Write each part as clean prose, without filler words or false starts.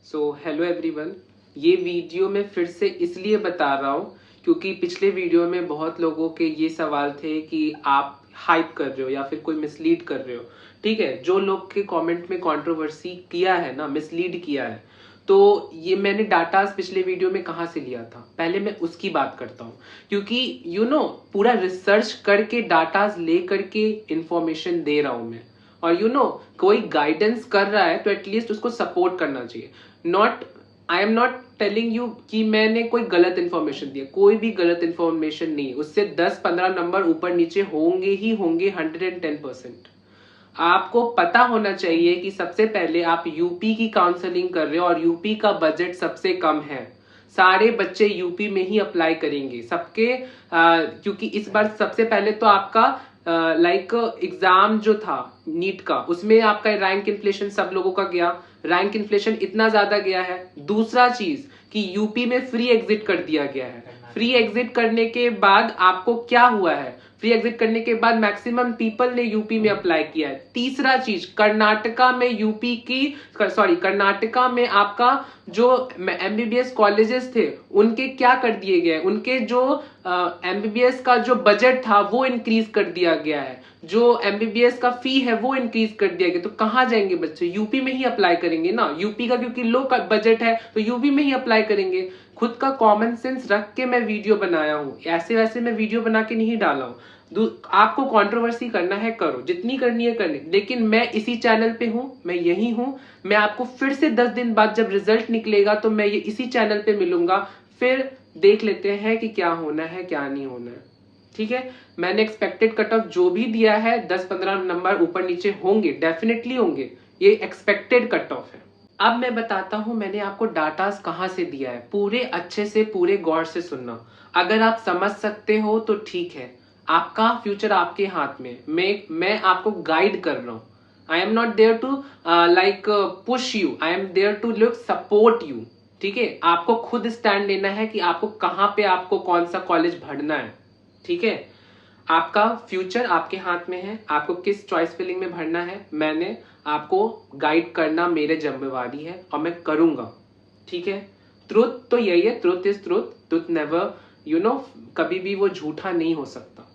Hello everyone. ये video मैं फिर से इसलिए बता रहा हूँ क्योंकि पिछले वीडियो में बहुत लोगों के ये सवाल थे कि आप हाइप कर रहे हो या फिर कोई मिसलीड कर रहे हो। ठीक है, जो लोग के कमेंट में कंट्रोवर्सी किया है ना, मिसलीड किया है, तो ये मैंने डाटास पिछले वीडियो में कहाँ से लिया था, पहले मैं उसकी बात करता हूँ। क्योंकि पूरा रिसर्च करके डाटास ले करके इंफॉर्मेशन दे रहा हूँ मैं। और कोई गाइडेंस कर रहा है तो एटलीस्ट उसको सपोर्ट करना चाहिए। Not I am not telling you कि मैंने कोई गलत इंफॉर्मेशन दिया, कोई भी गलत इंफॉर्मेशन नहीं। उससे 10-15 नंबर ऊपर नीचे होंगे ही होंगे, 110%। आपको पता होना चाहिए कि सबसे पहले आप यूपी की काउंसलिंग कर रहे हो और यूपी का बजट सबसे कम है। सारे बच्चे यूपी में ही अप्लाई करेंगे सबके, क्योंकि इस बार सबसे पहले तो आपका एग्जाम जो था नीट का, उसमें आपका रैंक इन्फ्लेशन सब लोगों का गया। रैंक इन्फ्लेशन इतना ज्यादा गया है। दूसरा चीज कि यूपी में फ्री एग्जिट कर दिया गया है। फ्री एग्जिट करने के बाद आपको क्या हुआ है, फ्री एग्जिट करने के बाद मैक्सिमम पीपल ने यूपी में अप्लाई किया है। तीसरा चीज, कर्नाटका में आपका जो एमबीबीएस कॉलेजेस थे उनके क्या कर दिए गए, उनके जो एमबीबीएस का जो बजट था वो इंक्रीज कर दिया गया है। जो एमबीबीएस का फी है वो इंक्रीज कर दिया गया। तो कहां जाएंगे बच्चे? यूपी में ही अप्लाई करेंगे ना। यूपी का क्योंकि लो बजट है तो यूपी में ही अप्लाई करेंगे। खुद का कॉमन सेंस रख के मैं वीडियो बनाया हूं, ऐसे वैसे मैं वीडियो बना के नहीं डाला हूं। आपको कंट्रोवर्सी करना है करो, जितनी करनी है करनी, लेकिन मैं इसी चैनल पे हूं, मैं यही हूं। मैं आपको फिर से 10 दिन बाद जब रिजल्ट निकलेगा तो मैं ये इसी चैनल पे मिलूंगा, फिर देख लेते हैं कि क्या होना है क्या नहीं होना है। ठीक है, मैंने एक्सपेक्टेड कट ऑफ जो भी दिया है 10-15 नंबर ऊपर नीचे होंगे, डेफिनेटली होंगे। ये एक्सपेक्टेड कट ऑफ है। अब मैं बताता हूं मैंने आपको डाटास कहां से दिया है। पूरे अच्छे से पूरे गौर से सुनना। अगर आप समझ सकते हो तो ठीक है, आपका फ्यूचर आपके हाथ में। मैं आपको गाइड कर रहा हूं। I am not there to push you, I am there to support you. ठीक है, आपको खुद स्टैंड लेना है कि आपको कहां पे आपको कौन सा कॉलेज भरना है। ठीक है, आपका फ्यूचर आपके हाथ में है, आपको किस चॉइस फिलिंग में भरना है मैंने आपको गाइड करना मेरे जिम्मेवारी है और मैं करूंगा। ठीक है, ट्रुथ तो यही है, truth is truth, truth never कभी भी वो झूठा नहीं हो सकता।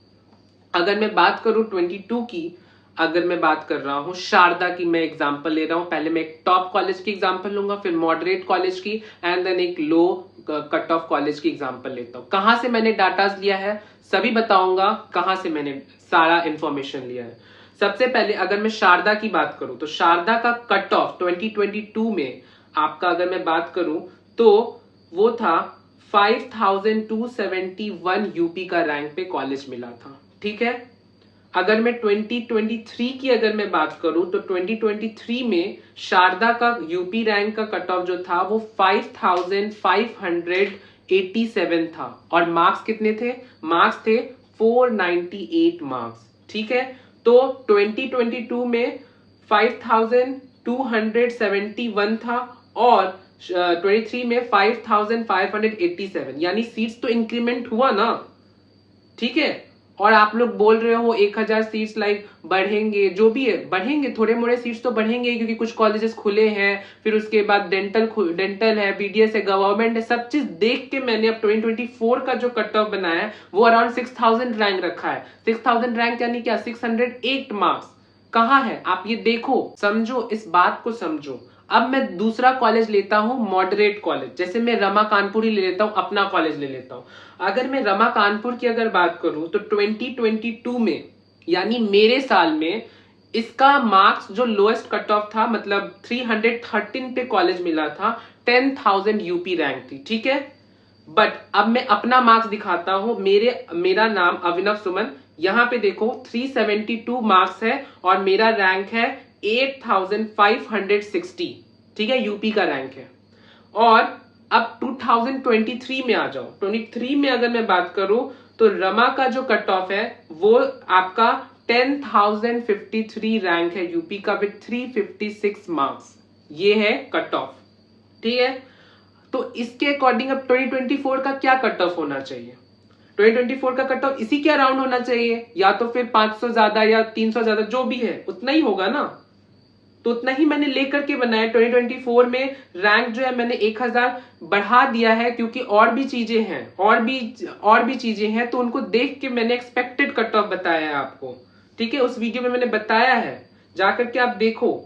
अगर मैं बात करूं 22 की, अगर मैं बात कर रहा हूं शारदा की, मैं एग्जांपल ले रहा हूं। पहले मैं एक टॉप कॉलेज की एग्जांपल लूंगा, फिर मॉडरेट कॉलेज की, एंड देन एक लो कट ऑफ कॉलेज की एग्जांपल लेता हूं। कहां से मैंने डाटास लिया है सभी बताऊंगा, कहां से मैंने सारा इंफॉर्मेशन लिया है। सबसे पहले अगर मैं शारदा की बात करूं तो शारदा का कट ऑफ 2022 में आपका, अगर मैं बात करूं तो वो था 5271 यूपी का रैंक पे कॉलेज मिला था। ठीक है, अगर मैं 2023 की अगर मैं बात करूं तो 2023 में शारदा का यूपी रैंक का कट ऑफ जो था वो 5587 था। और मार्क्स कितने थे? मार्क्स थे 498 मार्क्स। ठीक है, तो 2022 में 5271 था और 23 में 5587, यानी सीट्स तो इंक्रीमेंट हुआ ना। ठीक है, और आप लोग बोल रहे हो 1000 सीट्स बढ़ेंगे, जो भी है बढ़ेंगे, थोड़े मोड़े सीट्स तो बढ़ेंगे क्योंकि कुछ कॉलेजेस खुले हैं, फिर उसके बाद डेंटल है, बीडीएस है, गवर्नमेंट है, सब चीज देख के मैंने अब 2024 का जो कट ऑफ बनाया है वो अराउंड 6000 रैंक रखा है। 6000 रैंक यानी क्या? 608 मार्क्स। कहाँ है आप ये देखो, समझो, इस बात को समझो। अब मैं दूसरा कॉलेज लेता हूं, मॉडरेट कॉलेज, जैसे मैं रमा कानपुर ही ले लेता हूं, अपना कॉलेज ले लेता हूं। अगर मैं रमा कानपुर की अगर बात करूं तो 2022 में, यानी मेरे साल में, इसका मार्क्स जो लोएस्ट कट ऑफ था, मतलब 313 पे कॉलेज मिला था, 10,000 यूपी रैंक थी। ठीक है, बट अब मैं अपना मार्क्स दिखाता हूं। मेरा नाम अभिनव सुमन, यहां पे देखो 372 मार्क्स है और मेरा रैंक है 8560। ठीक है, यूपी का रैंक है। और अब 2023 में आ जाओ। 23 में अगर मैं बात करूं तो रमा का जो कट ऑफ है वो आपका 10,053 रैंक है यूपी का, विद 356 मार्क्स। ये है कट ऑफ। ठीक है, तो इसके अकॉर्डिंग अब 2024 का क्या कट ऑफ होना चाहिए? 2024 का कट ऑफ इसी के अराउंड होना चाहिए, या तो फिर 500 ज्यादा या 300 ज्यादा, जो भी है उतना ही होगा ना। तो उतना ही मैंने लेकर के बनाया। 2024 में रैंक जो है मैंने 1000 बढ़ा दिया है, क्योंकि और भी चीजें हैं, और भी चीजें हैं, तो उनको देख के मैंने एक्सपेक्टेड कट ऑफ बताया है आपको। ठीक है, उस वीडियो में मैंने बताया है, जाकर के आप देखो।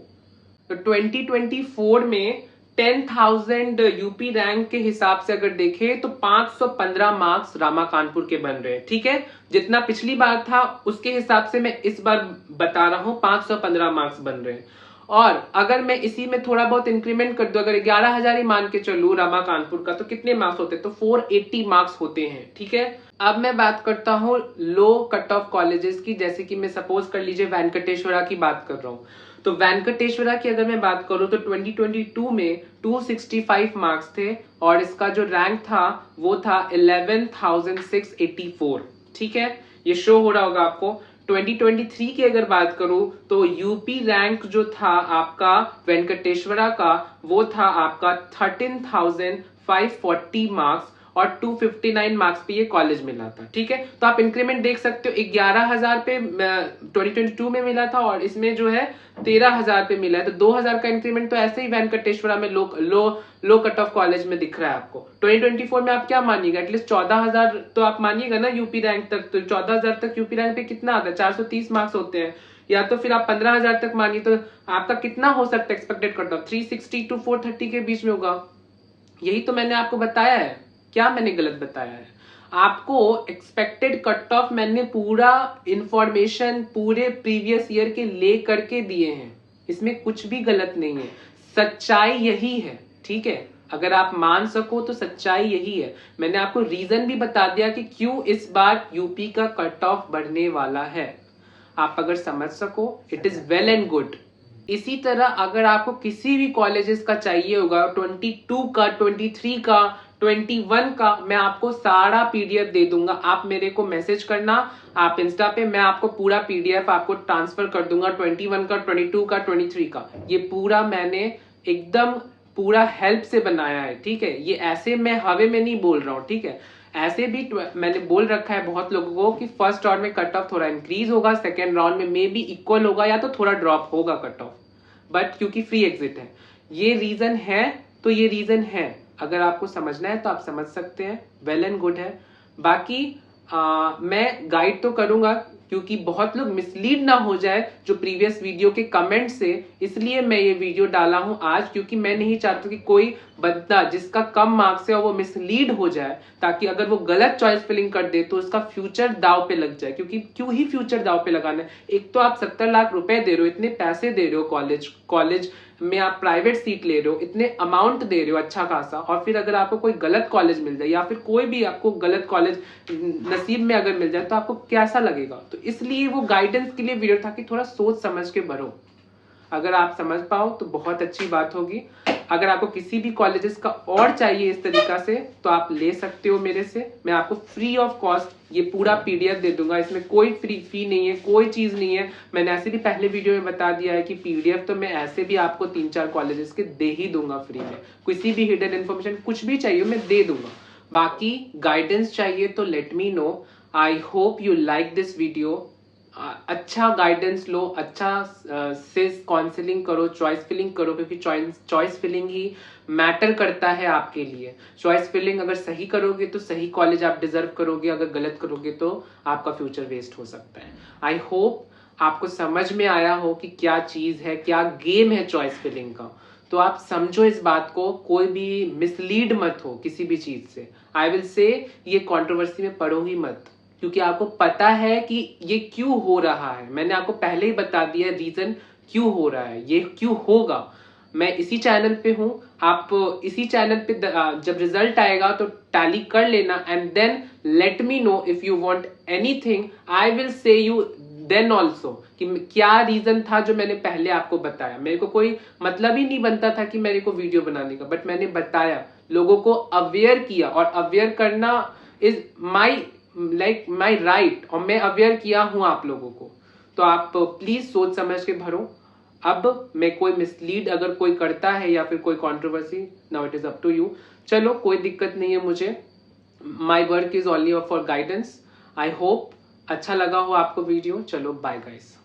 तो 2024 में 10,000 यूपी रैंक के हिसाब से अगर देखें तो 515 मार्क्स रामा कानपुर के बन रहे हैं। ठीक है, जितना पिछली बार था उसके हिसाब से मैं इस बार बता रहा हूं 515 मार्क्स बन रहे हैं। और अगर मैं इसी में थोड़ा बहुत इंक्रीमेंट कर दूं, अगर 11,000 ही मान के चलूं रामा कानपुर का, तो कितने मार्क्स होते हैं? तो 480 मार्क्स होते हैं। ठीक है, अब मैं बात करता हूं लो कट ऑफ कॉलेजेस की, जैसे कि मैं सपोज कर लीजिए वेंकटेश्वरा की बात कर रहा हूं। तो वेंकटेश्वरा की अगर मैं बात करूं तो 2022 में 265 मार्क्स थे, और इसका जो रैंक था वो था 11,684। ठीक है, ये शो हो रहा होगा आपको। 2023 की अगर बात करूं तो यूपी रैंक जो था आपका वेंकटेश्वरा का, वो था आपका 13,540 मार्क्स, और 259 मार्क्स पे ये कॉलेज मिला था। ठीक है, तो आप इंक्रीमेंट देख सकते हो, 11,000 पे 2022 में मिला था, और इसमें जो है 13,000 पे मिला है। तो 2,000 का इंक्रीमेंट तो ऐसे ही वेंकटेश्वरा में लो कट ऑफ कॉलेज में दिख रहा है आपको। 2024 में आप क्या मानिएगा? एटलीस्ट 14,000 तो आप मानिएगा ना यूपी रैंक तक। तो 14,000 तक यूपी रैंक पे कितना आता है? 430 मार्क्स होते हैं। या तो फिर आप 15,000 तक मानिए, तो आपका कितना हो सकता है एक्सपेक्टेड कट ऑफ? 360 to 430 के बीच में होगा। यही तो मैंने आपको बताया है। क्या मैंने गलत बताया है? आपको एक्सपेक्टेड कट ऑफ मैंने पूरा इंफॉर्मेशन पूरे प्रीवियस ईयर के ले करके दिए हैं, इसमें कुछ भी गलत नहीं है। सच्चाई यही है। ठीक है, अगर आप मान सको तो सच्चाई यही है। मैंने आपको रीजन भी बता दिया कि क्यों इस बार यूपी का कट ऑफ बढ़ने वाला है। आप अगर समझ सको, it is well and good. इसी तरह अगर आपको किसी भी कॉलेजेस का चाहिए होगा, 22 का, 23 का, 21 का, मैं आपको सारा पीडीएफ दे दूंगा। आप मेरे को मैसेज करना, आप इंस्टा पे, मैं आपको पूरा पीडीएफ आपको ट्रांसफर कर दूंगा। 21 का, 22 का, 23 का, ये पूरा मैंने एकदम पूरा हेल्प से बनाया है। ठीक है, ये ऐसे मैं हवे में नहीं बोल रहा हूँ। ठीक है, ऐसे भी मैंने बोल रखा है बहुत लोगों को कि फर्स्ट राउंड में कट ऑफ थोड़ा इंक्रीज होगा, सेकेंड राउंड में मे बी इक्वल होगा, या तो थोड़ा ड्रॉप होगा कट ऑफ, बट क्योंकि फ्री एग्जिट है, ये रीजन है। तो ये रीजन है, अगर आपको समझना है तो आप समझ सकते हैं, वेल एंड गुड है। बाकी मैं गाइड तो करूंगा, क्योंकि बहुत लोग मिसलीड ना हो जाए जो प्रीवियस वीडियो के कमेंट से, इसलिए मैं ये वीडियो डाला हूं आज, क्योंकि मैं नहीं चाहता कि कोई बंदा जिसका कम मार्क्स है और वो मिसलीड हो जाए, ताकि अगर वो गलत चॉइस फिलिंग कर दे तो उसका फ्यूचर दाव पे लग जाए। क्योंकि क्यों ही फ्यूचर दाव पे लगाना है? एक तो आप 70 लाख रुपए दे रहे हो, इतने पैसे दे रहे हो, कॉलेज में आप प्राइवेट सीट ले रहे हो, इतने अमाउंट दे रहे हो अच्छा खासा, और फिर अगर आपको कोई गलत कॉलेज मिल जाए, या फिर कोई भी आपको गलत कॉलेज नसीब में अगर मिल जाए, तो आपको कैसा लगेगा? तो इसलिए वो गाइडेंस के लिए वीडियो था कि थोड़ा सोच समझ के भरो। अगर आप समझ पाओ तो बहुत अच्छी बात होगी। अगर आपको किसी भी कॉलेजेस का और चाहिए इस तरीका से, तो आप ले सकते हो मेरे से। मैं आपको फ्री ऑफ कॉस्ट ये पूरा पीडीएफ दे दूंगा, इसमें कोई फी नहीं है, कोई चीज नहीं है। मैंने ऐसे भी पहले वीडियो में बता दिया है कि पीडीएफ तो मैं ऐसे भी आपको 3-4 कॉलेजेस के दे ही दूंगा फ्री में। किसी भी हिडन इन्फॉर्मेशन कुछ भी चाहिए मैं दे दूंगा। बाकी गाइडेंस चाहिए तो late me no. I hope you like this video. अच्छा गाइडेंस लो, अच्छा से काउंसलिंग करो, चॉइस फिलिंग करो, क्योंकि चॉइस फिलिंग ही मैटर करता है आपके लिए। चॉइस फिलिंग अगर सही करोगे तो सही कॉलेज आप डिजर्व करोगे, अगर गलत करोगे तो आपका फ्यूचर वेस्ट हो सकता है। आई होप आपको समझ में आया हो कि क्या चीज है, क्या गेम है चॉइस फिलिंग का। तो आप समझो इस बात को, कोई भी मिसलीड मत हो किसी भी चीज से। आई विल से ये कंट्रोवर्सी में पढ़ो ही मत, क्योंकि आपको पता है कि ये क्यों हो रहा है। मैंने आपको पहले ही बता दिया रीजन क्यों हो रहा है, ये क्यों होगा। मैं इसी चैनल पे हूं, आप इसी चैनल पे जब रिजल्ट आएगा तो टैली कर लेना, and then let me know if you want anything. I will say you then also कि क्या रीजन था जो मैंने पहले आपको बताया। मेरे को कोई मतलब ही नहीं बनता था कि मेरे को वीडियो बनाने का, बट मैंने बताया, लोगों को अवेयर किया, और अवेयर करना इज माई राइट, और मैं अवेयर किया हूं आप लोगों को। तो आप प्लीज सोच समझ के भरो। अब मैं कोई मिसलीड अगर कोई करता है या फिर कोई controversy, now it is up to you. चलो कोई दिक्कत नहीं है मुझे, my work is only for guidance. I hope अच्छा लगा हो आपको वीडियो। चलो बाय गाइस।